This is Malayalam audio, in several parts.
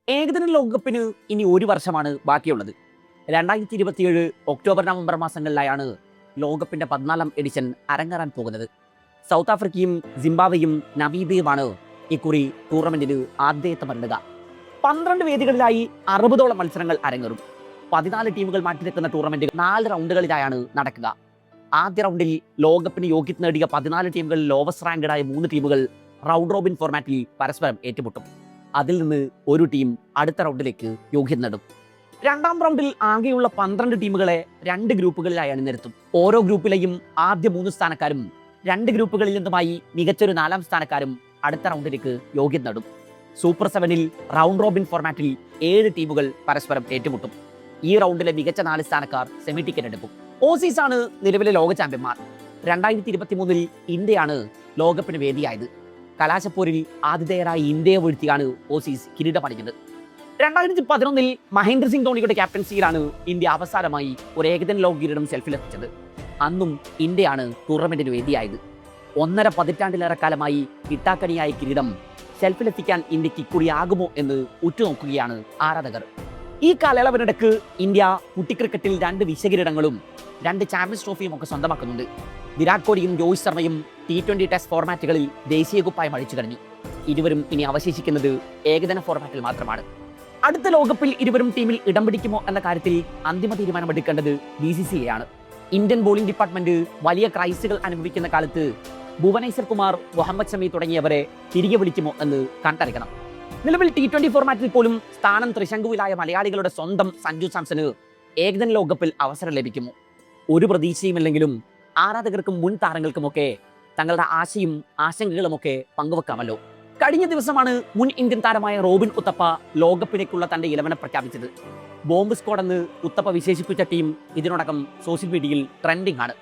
ഏകദിന ലോകകപ്പിന് ഇനി ഒരു വർഷമാണ് ബാക്കിയുള്ളത്. 2027 ഒക്ടോബർ നവംബർ മാസങ്ങളിലായാണ് ലോകകപ്പിന്റെ 14ാം എഡിഷൻ അരങ്ങേറാൻ പോകുന്നത്. സൗത്ത് ആഫ്രിക്കയും സിംബാബ്വേയും നമീബിയയുമാണ് ഇക്കുറി ടൂർണമെന്റിന് ആദ്യത്തെ 12 വേദികളിലായി 60ഓളം മത്സരങ്ങൾ അരങ്ങേറും. 14 ടീമുകൾ മാറ്റിവെക്കുന്ന ടൂർണമെന്റ് 4 റൗണ്ടുകളിലായാണ് നടക്കുക. ആദ്യ റൗണ്ടിൽ ലോകകപ്പിന് യോഗ്യത നേടിയ 14 ടീമുകൾ ലോവസ്റ്റ് റാങ്ക്ഡായ 3 ടീമുകൾ റൗണ്ട് റോബിൻ ഫോർമാറ്റിൽ പരസ്പരം ഏറ്റുമുട്ടും. അതിൽ നിന്ന് ഒരു ടീം അടുത്ത റൗണ്ടിലേക്ക് യോഗ്യത നേടും. രണ്ടാം റൗണ്ടിൽ ആകെയുള്ള 12 ടീമുകളെ 2 ഗ്രൂപ്പുകളിലായി അണിനിരത്തും. ഓരോ ഗ്രൂപ്പിലെയും ആദ്യ 3 സ്ഥാനക്കാരും 2 ഗ്രൂപ്പുകളിൽ നിന്നുമായി മികച്ചൊരു 4ാം സ്ഥാനക്കാരും അടുത്ത റൗണ്ടിലേക്ക് യോഗ്യത നേടും. സൂപ്പർ 7ൽ റൗണ്ട് റോബിൻ ഫോർമാറ്റിൽ 7 ടീമുകൾ പരസ്പരം ഏറ്റുമുട്ടും. ഈ റൗണ്ടിലെ മികച്ച 4 സ്ഥാനക്കാർ സെമി ടിക്കറ്റ് എടുക്കും. ഓസീസ് ആണ് നിലവിലെ ലോക ചാമ്പ്യന്മാർ. 2023 ഇന്ത്യയാണ് ലോകകപ്പിന് വേദിയായത്. കലാശപ്പോരിൽ ആതിഥേയരായി ഇന്ത്യയെ വീഴ്ത്തിയാണ് ഓസീസ് കിരീടം പണിഞ്ഞത്. 2011 മഹേന്ദ്ര സിംഗ് ധോണിയുടെ ക്യാപ്റ്റൻസിയിലാണ് ഇന്ത്യ അവസാനമായി ഒരു ഏകദിന ലോക കിരീടം സെൽഫിലെത്തിച്ചത്. അന്നും ഇന്ത്യയാണ് ടൂർണമെന്റിന് വേദിയായത്. 1.5 പതിറ്റാണ്ടിലേറെ കാലമായി കിട്ടാക്കനിയായ കിരീടം സെൽഫിലെത്തിക്കാൻ ഇന്ത്യക്ക് ഇക്കുറിയാകുമോ എന്ന് ഉറ്റുനോക്കുകയാണ് ആരാധകർ. ഈ കാലയളവിനിടയ്ക്ക് ഇന്ത്യ കുട്ടി ക്രിക്കറ്റിൽ 2 വിശ്വകിരീടങ്ങളും 2 ചാമ്പ്യൻസ് ട്രോഫിയും ഒക്കെ സ്വന്തമാക്കുന്നുണ്ട്. വിരാട് കോഹ്ലിയും രോഹിത് ശർമ്മയും T20 ടെസ്റ്റ് ഫോർമാറ്റുകളിൽ ദേശീയ കുപ്പായം അഴിച്ചു കഴിഞ്ഞു. ഇരുവരും ഇനി അവശേഷിക്കുന്നത് ഏകദിന ഫോർമാറ്റിൽ മാത്രമാണ്. അടുത്ത ലോകകപ്പിൽ ഇരുവരും ടീമിൽ ഇടം പിടിക്കുമോ എന്ന കാര്യത്തിൽ അന്തിമ തീരുമാനമെടുക്കേണ്ടത് BCCI ആണ്. ഇന്ത്യൻ ബോളിംഗ് ഡിപ്പാർട്ട്മെന്റ് വലിയ ക്രൈസുകൾ അനുഭവിക്കുന്ന കാലത്ത് ഭുവനേശ്വർ കുമാർ, മുഹമ്മദ് ഷമി തുടങ്ങിയവരെ തിരികെ വിളിക്കുമോ എന്ന് കണ്ടറിയണം. നിലവിൽ T20 ഫോർമാറ്റിൽ പോലും സ്ഥാനം ത്രിശങ്കുവിലായ മലയാളികളുടെ സ്വന്തം സഞ്ജു സാംസന് ഏകദിന ലോകകപ്പിൽ അവസരം ലഭിക്കുമോ? ഒരു പ്രതീക്ഷയുമില്ലെങ്കിലും ആരാധകർക്കും മുൻ താരങ്ങൾക്കുമൊക്കെ തങ്ങളുടെ ആശയും ആശങ്കകളുമൊക്കെ പങ്കുവെക്കാമല്ലോ. കഴിഞ്ഞ ദിവസമാണ് മുൻ ഇന്ത്യൻ താരമായ റോബിൻ ഉത്തപ്പ ലോകകപ്പിലേക്കുള്ള തന്റെ 11 പ്രഖ്യാപിച്ചത്. ബോംബ് സ്ക്വാഡ് എന്ന് ഉത്തപ്പ വിശേഷിപ്പിച്ച ടീം ഇതിനോടകം സോഷ്യൽ മീഡിയയിൽ ട്രെൻഡിംഗ് ആണ്.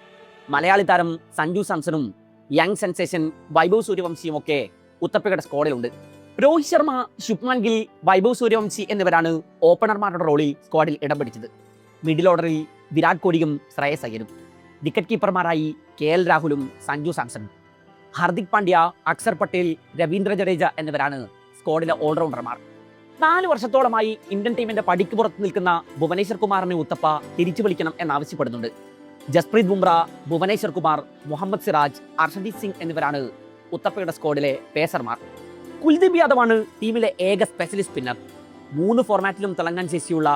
മലയാളി താരം സഞ്ജു സാംസണും യങ് സെൻസേഷൻ വൈഭവ് സൂര്യവംശിയും ഒക്കെ ഉത്തപ്പയുടെ സ്ക്വാഡിലുണ്ട്. രോഹിത് ശർമ്മ, ശുഭ്മാൻ ഗിൽ, വൈഭവ് സൂര്യവംശി എന്നിവരാണ് ഓപ്പണർമാരുടെ റോളിൽ സ്ക്വാഡിൽ ഇടം പിടിച്ചത്. മിഡിൽ ഓർഡറിൽ വിരാട് കോഹ്ലിയും ശ്രേയസ് അയ്യരും, വിക്കറ്റ് കീപ്പർമാരായി KL രാഹുലും സഞ്ജു സാംസണും, ഹർദിക് പാണ്ഡ്യ, അക്ഷർ പട്ടേൽ, രവീന്ദ്ര ജഡേജ എന്നിവരാണ് സ്ക്വാഡിലെ ഓൾറൗണ്ടർമാർ. 4 വർഷത്തോളമായി ഇന്ത്യൻ ടീമിന്റെ പടിക്ക് പുറത്ത് നിൽക്കുന്ന ഭുവനേശ്വർ കുമാറിനെ ഉത്തപ്പ തിരിച്ചു വിളിക്കണം എന്നാവശ്യപ്പെടുന്നുണ്ട്. ജസ്പ്രീത് ബുംറ, ഭുവനേശ്വർ കുമാർ, മുഹമ്മദ് സിറാജ്, അർഷദീപ് സിംഗ് എന്നിവരാണ് ഉത്തപ്പയുടെ സ്ക്വാഡിലെ പേസർമാർ. കുൽദീപ് യാദവാണ് ടീമിലെ ഏക സ്പെഷ്യലിസ്റ്റ് സ്പിന്നർ. 3 ഫോർമാറ്റിലും തിളങ്ങാൻ ശേഷിയുള്ള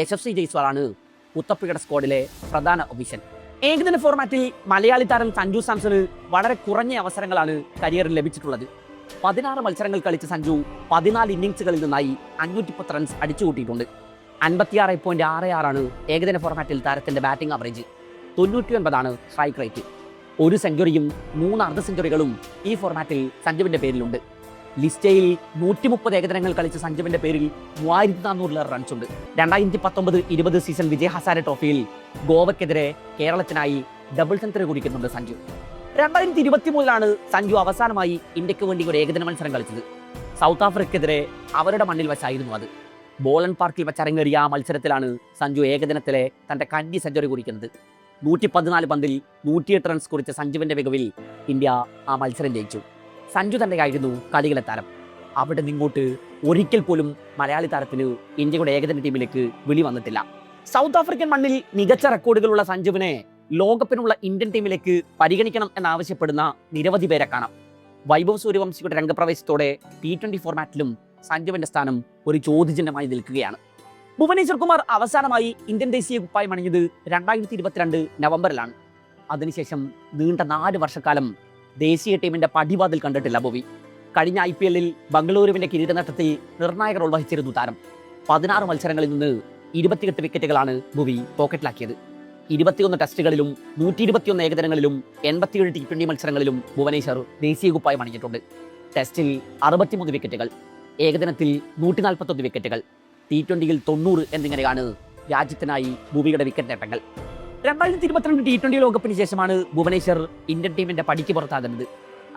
യശസ്വി ജയ്സ്വാളാണ് ഉത്തപ്പയുടെ സ്ക്വാഡിലെ പ്രധാന ഒഫീഷ്യൻ. ഏകദിന ഫോർമാറ്റിൽ മലയാളി താരം സഞ്ജു സാംസണ് വളരെ കുറഞ്ഞ അവസരങ്ങളാണ് കരിയറിൽ ലഭിച്ചിട്ടുള്ളത്. 16 മത്സരങ്ങൾ കളിച്ച സഞ്ജു 14 ഇന്നിംഗ്സുകളിൽ നിന്നായി 510 റൺസ് അടിച്ചുകൂട്ടിയിട്ടുണ്ട്. 56.66 ഏകദിന ഫോർമാറ്റിൽ താരത്തിന്റെ ബാറ്റിംഗ് ആവറേജ്. 99 strike rate. 1 സെഞ്ചുറിയും 3 അർദ്ധ സെഞ്ചുറികളും ഈ ഫോർമാറ്റിൽ സഞ്ജുവിന്റെ പേരിലുണ്ട്. ലിസ്റ്റയിൽ 130 ഏകദിനങ്ങൾ കളിച്ച സഞ്ജുവിന്റെ പേരിൽ 3400 റൺസ് ഉണ്ട്. 2019-20 സീസൺ വിജയ് ഹസാരെ ട്രോഫിയിൽ ഗോവയ്ക്കെതിരെ കേരളത്തിനായി ഡബിൾ സെഞ്ചുറി കുറിക്കുന്നുണ്ട് സഞ്ജു. 2023 സഞ്ജു അവസാനമായി ഇന്ത്യക്ക് വേണ്ടി ഒരു ഏകദിന മത്സരം കളിച്ചത്. സൗത്ത് ആഫ്രിക്കയ്ക്കെതിരെ അവരുടെ മണ്ണിൽ വെച്ചായിരുന്നു അത്. ബോളൻ പാർക്കിൽ വെച്ചരങ്ങേറിയ ആ മത്സരത്തിലാണ് സഞ്ജു ഏകദിനത്തിലെ തന്റെ കന്നി സെഞ്ചുറി കുറിക്കുന്നത്. 114 പന്തിൽ 108 റൺസ് കുറിച്ച സഞ്ജുവിന്റെ മികവിൽ ഇന്ത്യ ആ മത്സരം ജയിച്ചു. സഞ്ജു തന്നെയായിരുന്നു കളികളെ താരം. അവിടെ നിങ്ങോട്ട് ഒരിക്കൽ പോലും മലയാളി താരത്തിന് ഇന്ത്യയുടെ ഏകദിന ടീമിലേക്ക് വിളി വന്നിട്ടില്ല. സൗത്ത് ആഫ്രിക്കൻ മണ്ണിൽ മികച്ച റെക്കോർഡുകളുള്ള സഞ്ജുവിനെ ലോകകപ്പിനുള്ള ഇന്ത്യൻ ടീമിലേക്ക് പരിഗണിക്കണം എന്നാവശ്യപ്പെടുന്ന നിരവധി പേരെ കാണാം. വൈഭവ് സൂര്യവംശിയുടെ രംഗപ്രവേശത്തോടെ T20 ഫോർമാറ്റിലും സഞ്ജുവിന്റെ സ്ഥാനം ഒരു ചോദ്യചിഹ്നമായി നിൽക്കുകയാണ്. ഭുവനേശ്വർ കുമാർ അവസാനമായി ഇന്ത്യൻ ദേശീയ കുപ്പായം അണിഞ്ഞത് 2022 നവംബറിലാണ്. അതിനുശേഷം നീണ്ട 4 വർഷക്കാലം ദേശീയ ടീമിന്റെ പടിവാതിൽ കണ്ടിട്ടില്ല ഭുവി. കഴിഞ്ഞ IPL-ൽ ബംഗളൂരുവിന്റെ കിരീട നേട്ടത്തിൽ നിർണായക റോൾ വഹിച്ചിരുന്നു താരം. 16 മത്സരങ്ങളിൽ നിന്ന് 28 വിക്കറ്റുകളാണ് ഭുവി പോക്കറ്റിലാക്കിയത്. 21 ടെസ്റ്റുകളിലും 121 ഏകദിനങ്ങളിലും 87 T20 മത്സരങ്ങളിലും ഭുവനേശ്വർ ദേശീയ കുപ്പായം അണിഞ്ഞിട്ടുണ്ട്. ടെസ്റ്റിൽ 63 വിക്കറ്റുകൾ, ഏകദിനത്തിൽ 141 വിക്കറ്റുകൾ, T20-ൽ 90 എന്നിങ്ങനെയാണ് രാജ്യത്തിനായി ഭുവിയുടെ വിക്കറ്റ് നേട്ടങ്ങൾ. 2022 T20 ലോകകപ്പിന് ശേഷമാണ് ഭുവനേശ്വർ ഇന്ത്യൻ ടീമിന്റെ പടിക്ക് പുറത്താകുന്നത്.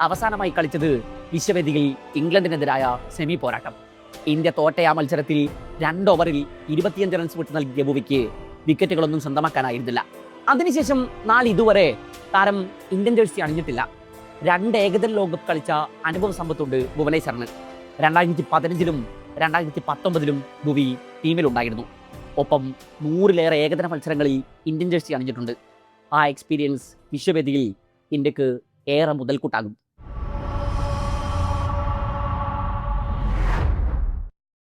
അവസാനമായി കളിച്ചത് വിശ്വവേദിയിൽ ഇംഗ്ലണ്ടിനെതിരായ സെമി പോരാട്ടം. ഇന്ത്യ തോറ്റ ആ മത്സരത്തിൽ 2 ഓവറിൽ 25 റൺസ് വിട്ട് നൽകിയ ഭുവിക്ക് വിക്കറ്റുകളൊന്നും സ്വന്തമാക്കാനായിരുന്നില്ല. അതിനുശേഷം ഇതുവരെ താരം ഇന്ത്യൻ ജേഴ്സി അണിഞ്ഞിട്ടില്ല. 2 ഏകദിന ലോകകപ്പ് കളിച്ച അനുഭവ സമ്പത്തുണ്ട് ഭുവനേശ്വറിന്. 2015-ലും 2019 ഭുവി ടീമിലുണ്ടായിരുന്നു. ഒപ്പം 100-ലേറെ ഏകദിന മത്സരങ്ങളിൽ ഇന്ത്യൻ ജേഴ്സി അണിഞ്ഞിട്ടുണ്ട്. ആ എക്സ്പീരിയൻസ് വിശ്വവേദിയിൽ ഇന്ത്യക്ക് ഏറെ മുതൽക്കൂട്ടാകും.